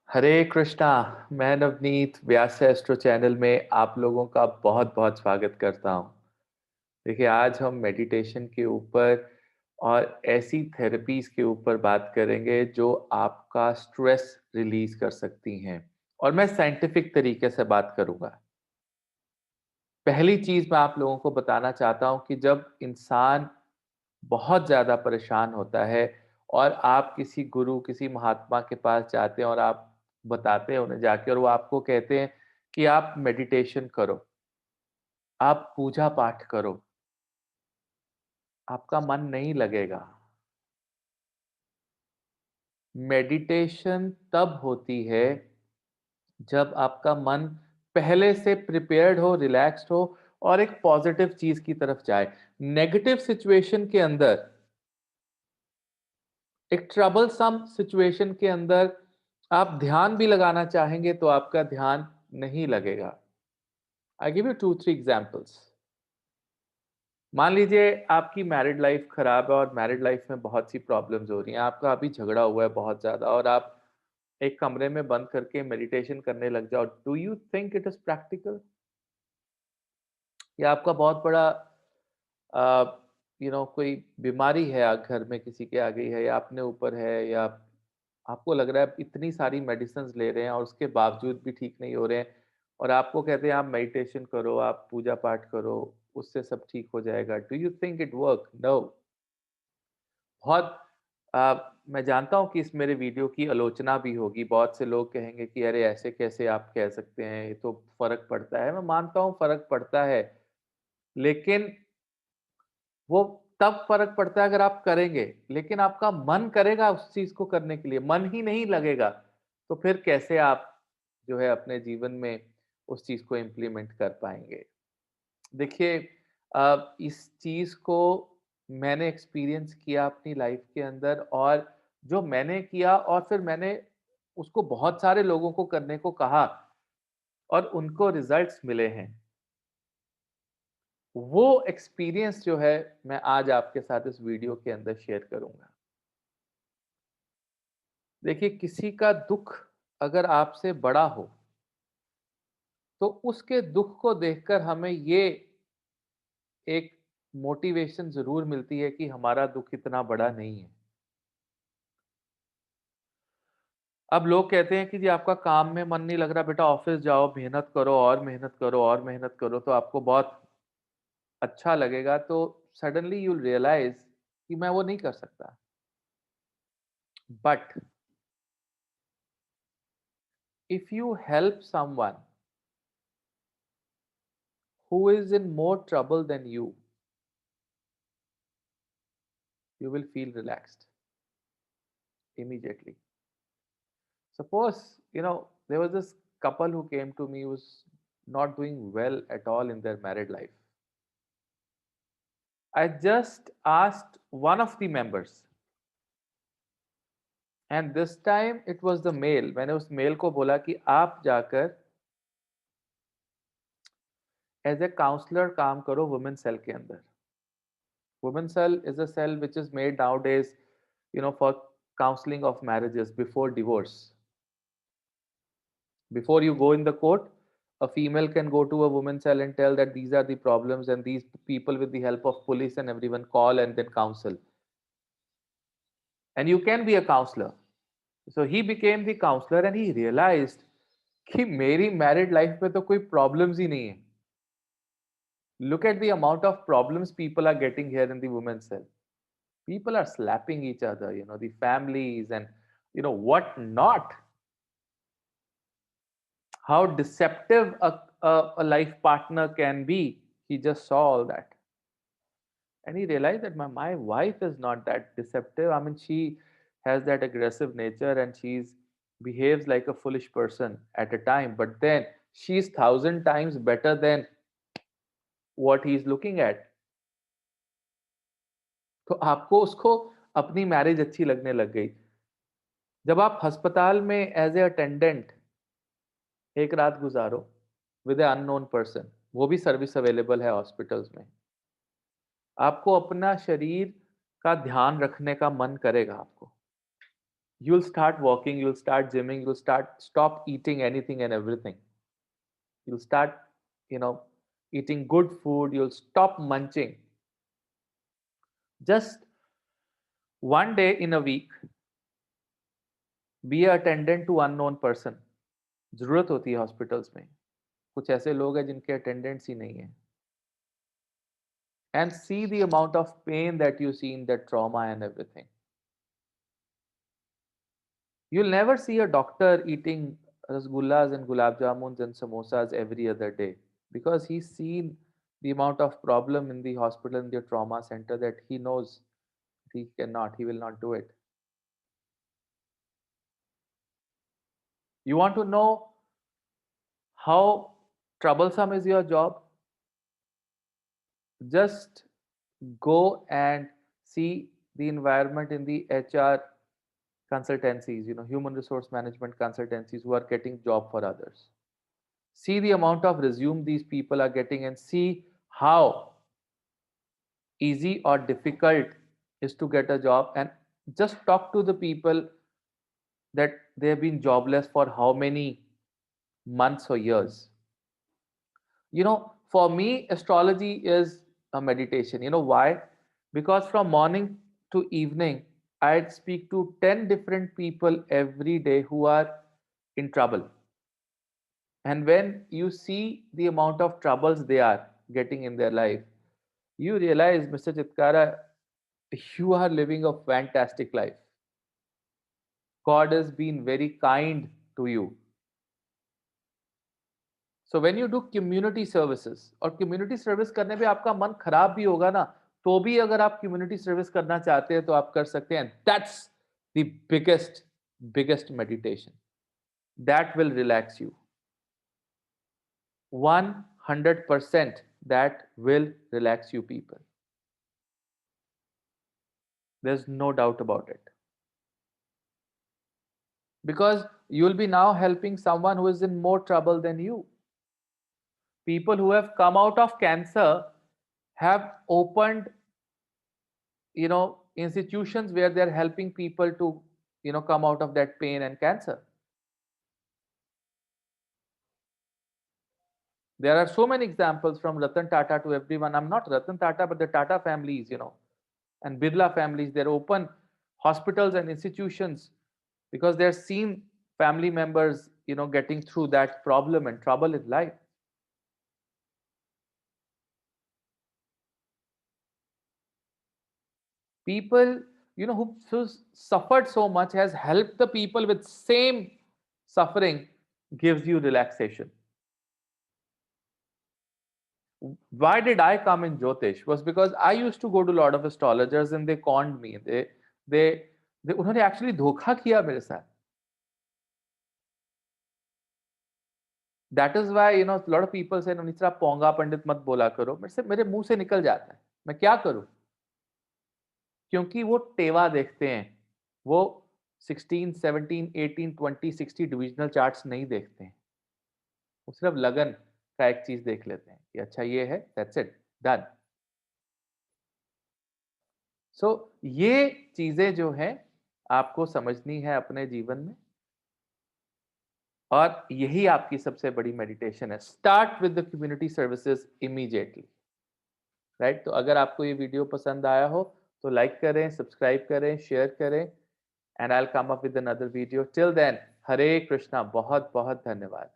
हरे कृष्णा। मैं नवनीत व्यास astro channel में आप लोगों का बहुत बहुत स्वागत करता हूँ। देखिए, आज हम मेडिटेशन के ऊपर और ऐसी थेरेपीज के ऊपर बात करेंगे जो आपका स्ट्रेस रिलीज कर सकती हैं, और मैं साइंटिफिक तरीके से बात करूँगा। पहली चीज़ मैं आप लोगों को बताना चाहता हूँ कि जब इंसान बहुत ज़्यादा परेशान होता है और आप किसी गुरु, किसी महात्मा के पास जाते हैं और आप बताते हैं उन्हें जाके, और वो आपको कहते हैं कि आप मेडिटेशन करो, आप पूजा पाठ करो, आपका मन नहीं लगेगा। मेडिटेशन तब होती है जब आपका मन पहले से प्रिपेयर्ड हो, रिलैक्स्ड हो और एक पॉजिटिव चीज़ की तरफ जाए। नेगेटिव सिचुएशन के अंदर, एक ट्रबलसम सिचुएशन के अंदर आप ध्यान भी लगाना चाहेंगे तो आपका ध्यान नहीं लगेगा। I give you 2-3 examples. मान लीजिए आपकी मैरिड लाइफ खराब है और मैरिड लाइफ में बहुत सी प्रॉब्लम्स हो रही हैं। आपका अभी झगड़ा हुआ है बहुत ज़्यादा और आप एक कमरे में बंद करके मेडिटेशन करने लग जाओ। Do you think it is practical? या आपका बहुत बड़ा कोई बीमारी है, घर में किसी के आ गई है या अपने ऊपर है, या आपको लग रहा है इतनी सारी मेडिसिन्स ले रहे हैं और उसके बावजूद भी ठीक नहीं हो रहे हैं, और आपको कहते हैं आप मेडिटेशन करो, आप पूजा पाठ करो, उससे सब ठीक हो जाएगा। Do you think it work? No. बहुत मैं जानता हूँ कि इस मेरे वीडियो की आलोचना भी होगी। बहुत से लोग कहेंगे कि अरे ऐसे कैसे आप कह सकते हैं, ये तो फ़र्क पड़ता है। मैं मानता हूँ फ़र्क पड़ता है, लेकिन वो तब फ़र्क पड़ता है अगर आप करेंगे, लेकिन आपका मन करेगा उस चीज़ को करने के लिए, मन ही नहीं लगेगा, तो फिर कैसे आप जो है अपने जीवन में उस चीज़ को इम्प्लीमेंट कर पाएँगे? देखिए, इस चीज़ को मैंने एक्सपीरियंस किया अपनी लाइफ़ के अंदर, और जो मैंने किया और फिर मैंने उसको बहुत सारे लोगों को करने को कहा और उनको रिज़ल्ट्स मिले हैं। वो एक्सपीरियंस जो है मैं आज आपके साथ इस वीडियो के अंदर शेयर करूँगा। देखिए, किसी का दुःख अगर आपसे बड़ा हो, तो उसके दुःख को देखकर हमें ये एक मोटिवेशन ज़रूर मिलती है कि हमारा दुःख इतना बड़ा नहीं है। अब लोग कहते हैं कि जी आपका काम में मन नहीं लग रहा, बेटा ऑफ़िस जाओ, मेहनत करो और मेहनत करो और मेहनत करो तो आपको बहुत अच्छा लगेगा, तो सडनली यू विल रियलाइज़ कि मैं वो नहीं कर सकता। But if you help someone who is in more trouble than you will feel relaxed immediately. Suppose, there was this couple who came to me who was not doing well at all in their married life. I just asked one of the members, and this time it was the male. मैंने उस mail को बोला कि आप जाकर as a counsellor काम करो women cell के अंदर। Women cell is a cell which is made nowadays, for counseling of marriages before divorce. Before you go in the court, a female can go to a women's cell and tell that these are the problems, and these people, with the help of police and everyone, call and then counsel. And you can be a counselor. So he became the counselor and he realized कि मेरी married life में तो कोई problems ही नहीं है। Look at the amount of problems people are getting here in the women's cell. People are slapping each other, the families and what not. How deceptive a life partner can be. He just saw all that. And he realized that my wife is not that deceptive. I mean, she has that aggressive nature and she's behaves like a foolish person at a time, but then she's 1,000 times better than what he's looking at. तो आपको उसको अपनी marriage अच्छी लगने लग गई। जब आप अस्पताल में एज ए अटेंडेंट एक रात गुजारो विद ए अननोन पर्सन, वो भी सर्विस अवेलेबल है हॉस्पिटल्स में, आपको अपना शरीर का ध्यान रखने का मन करेगा आपको। You'll start walking, you'll start gymming, you'll stop eating anything and everything. You'll start, you know, eating good food, you'll stop munching. Just one day in a week, be a attendant to unknown person. जरूरत होती है hospitals में, कुछ ऐसे लोग हैं जिनके attendants ही नहीं है. And see the amount of pain that you see in that trauma and everything. You'll never see a doctor eating rasgullas and gulab jamuns and samosas every other day because he's seen the amount of problem in the hospital, in the trauma center, that he knows he will not do it. You want to know how troublesome is your job? Just go and see the environment in the HR consultancies, human resource management consultancies who are getting job for others. See the amount of resume these people are getting and see how easy or difficult is to get a job, and just talk to the people that they have been jobless for how many months or years. For me, astrology is a meditation. You know why? Because from morning to evening, I'd speak to 10 different people every day who are in trouble. And when you see the amount of troubles they are getting in their life, you realize, Mr. Chitkara, you are living a fantastic life. God has been very kind to you. So when you do community services, और community service करने में आपका मन खराब भी होगा ना, तो भी अगर आप community service करना चाहते हैं तो आप कर सकते हैं. That's the biggest meditation. That will relax you. 100% that will relax you, people. There's no doubt about it. Because you'll be now helping someone who is in more trouble than you. People who have come out of cancer have opened, institutions where they're helping people to, come out of that pain and cancer. There are so many examples from Ratan Tata to everyone. I'm not Ratan Tata, but the Tata families, and Birla families, they're open hospitals and institutions because they're seen family members, getting through that problem and trouble in life. People, who suffered so much has helped the people with same suffering, gives you relaxation. Why did I come in Jyotish? Was because I used to go to a lot of astrologers and they conned me. they उन्होंने actually धोखा किया मेरे साथ. That is why, a lot of people say, निचरा पोंगा पंडित मत बोला करो. मेरे मुंह से निकल जाता है. मैं क्या करूं? क्योंकि वो टेवा देखते हैं. वो 16, 17, 18, 20, 60 डिविजनल चार्ट्स नहीं देखते हैं. वो सिर्फ लगन का एक चीज देख लेते हैं कि अच्छा ये है, दैट्स इट, डन. सो ये चीजें जो है आपको समझनी है अपने जीवन में, और यही आपकी सबसे बड़ी मेडिटेशन है. Start with the community services immediately. Right? तो अगर आपको ये वीडियो पसंद आया हो तो लाइक करें, सब्सक्राइब करें, शेयर करें, and I will come up with another video. Till then, हरे कृष्णा. बहुत बहुत धन्यवाद.